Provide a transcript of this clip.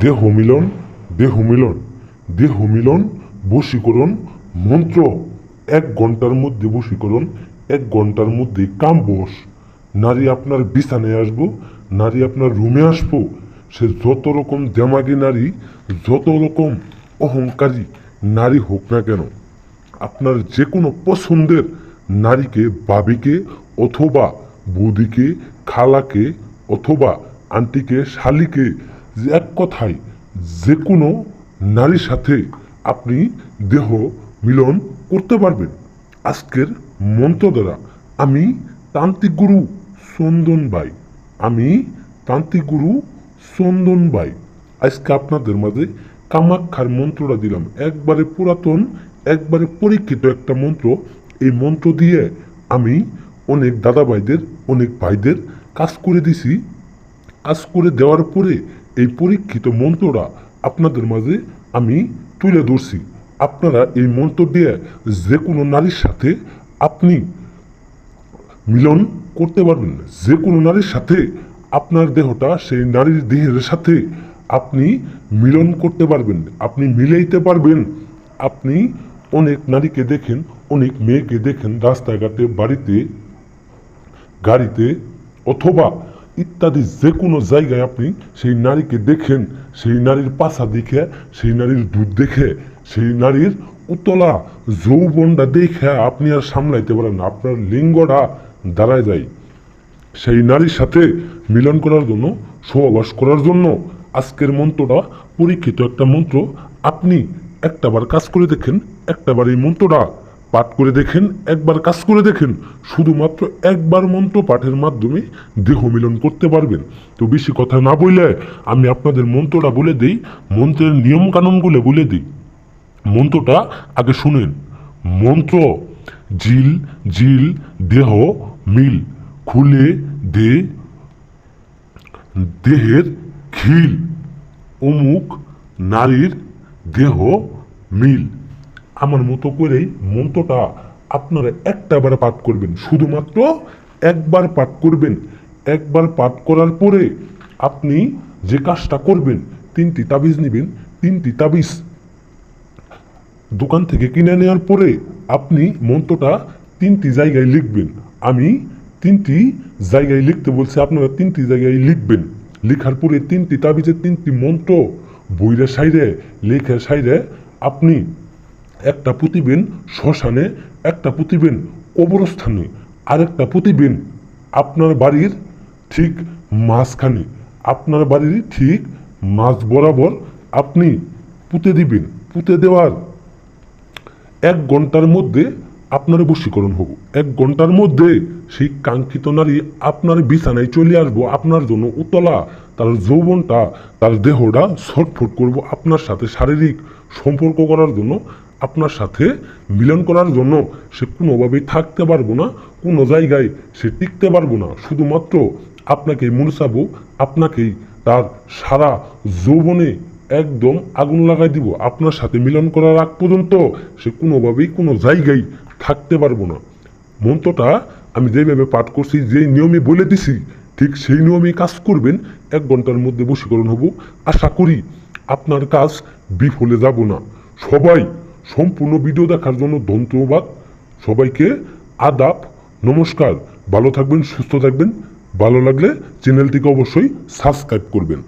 দেহ মিলন দেহ মিলন দেহ মিলন বশীকরণ মন্ত্র। 1 ঘন্টার মধ্যে বশীকরণ, 1 ঘন্টার মধ্যে কাম বশ। নারী আপনার বিছানায় আসবো, নারী আপনার রুমে আসবো। সে যত রকম দেমাগী নারী, যত রকম অহংকারী নারী হোক না কেন, আপনার যে কোনো পছন্দের নারীকে, বাবিকে অথবা বৌদিকে, খালাকে অথবা আন্টিকে, শালিকে, এক কথায় যে কোনো নারীর সাথে আপনি দেহ মিলন করতে পারবেন আজকের মন্ত্র দ্বারা। আমি তান্ত্রিক গুরু চন্দন ভাই, আমি তান্ত্রিক গুরু চন্দন ভাই আজকে আপনাদের মাঝে কামাক্ষার মন্ত্রটা দিলাম। একবারে পুরাতন, একবারে পরীক্ষিত একটা মন্ত্র। এই মন্ত্র দিয়ে আমি অনেক দাদা ভাইদের, অনেক ভাইদের কাজ করে দিছি। কাজ করে দেওয়ার পরে এই পরীক্ষিত মন্ত্রটা আপনাদের মাঝে আমি তুলে ধরছি। আপনারা এই মন্ত্র দিয়ে যে কোনো নারীর সাথে আপনি মিলন করতে পারবেন। যে কোনো নারীর সাথে আপনার দেহটা সেই নারীর দেহের সাথে আপনি মিলন করতে পারবেন, আপনি মিলাইতে পারবেন। আপনি অনেক নারীকে দেখেন, অনেক মেয়েকে দেখেন রাস্তাঘাটে, বাড়িতে, গাড়িতে অথবা ইত্যাদি যে কোনো জায়গায় আপনি সেই নারীকে দেখেন। সেই নারীর পাছা দেখে, সেই নারীর দুধ দেখে, সেই নারীর উতলা যৌবনটা দেখে আপনি আর সামলাইতে পারেন না, আপনার লিঙ্গটা দাঁড়ায় যায়। সেই নারীর সাথে মিলন করার জন্য, সহবাস করার জন্য আজকের মন্ত্রটা পরীক্ষিত একটা মন্ত্র। আপনি একটাবার কাজ করে দেখেন, একটাবার এই মন্ত্রটা পাঠ করে দেখেন, একবার কাজ করে দেখেন। শুধুমাত্র একবার মন্ত্র পাঠের মাধ্যমে দেহ মিলন করতে পারবেন। তো বেশি কথা না বললে আমি আপনাদের মন্ত্রটা বলে দিই, মন্ত্রের নিয়ম কানুনগুলো বলে দিই। মন্ত্রটা আগে শুনেন। মন্ত্র: জিল জিল দেহ মিল, খুলে দে দেহের খিল, অমুক নারীর দেহ মিল। আমার মতো করেই মন্ত্রটা আপনারা একটাবার পাঠ করবেন, শুধুমাত্র একবার পাঠ করবেন। একবার পাঠ করার পরে আপনি যে কাজটা করবেন, 3টি তাবিজ নেবেন। 3টি তাবিজ দোকান থেকে কিনে নেওয়ার পরে আপনি মন্ত্রটা 3টি জায়গায় লিখবেন। আমি 3টি জায়গায় লিখতে বলছি, আপনারা 3টি জায়গায় লিখবেন। লেখার পরে 3টি তাবিজের 3টি মন্ত্র বইরে সাইরে, লেখা সাইরে আপনি একটা পুঁতিবেন শ্মশানে, একটা পুঁতিবেন কবরস্থানে, আরেকটা পুঁতিবেন আপনার বাড়ির ঠিক মাঝখানে। আপনার বাড়ির ঠিক মাঝ বরাবর আপনি পুঁতে দিবেন। পুঁতে দেওয়ার 1 ঘন্টার মধ্যে আপনার বশীকরণ হব। 1 ঘন্টার মধ্যে সেই কাঙ্ক্ষিত নারী আপনার বিছানায় চলে আসবো। আপনার জন্য উতলা তার যৌবনটা, তার দেহটা ছটফট করবো আপনার সাথে শারীরিক সম্পর্ক করার জন্য, আপনার সাথে মিলন করার জন্য। সে কোনোভাবেই থাকতে পারবো না, কোনো জায়গায় সে টিকতে পারবো না। শুধুমাত্র আপনাকেই মুরসাবো, আপনাকেই তার সারা যৌবনে একদম আগুন লাগাই দিব। আপনার সাথে মিলন করার আগ পর্যন্ত সে কোনোভাবেই কোনো জায়গায় থাকতে পারবো না। মন্ত্রটা আমি যেভাবে পাঠ করছি, যেই নিয়মে বলে দিছি, ঠিক সেই নিয়মে কাজ করবেন। 1 ঘন্টার মধ্যে বশীকরণ হব। আশা করি আপনার কাজ বিফলে যাব না। সবাই সম্পূর্ণ ভিডিও দেখার জন্য ধন্যবাদ। সবাইকে আদাব, নমস্কার। ভালো থাকবেন, সুস্থ থাকবেন। ভালো লাগলে চ্যানেলটিকে অবশ্যই সাবস্ক্রাইব করবেন।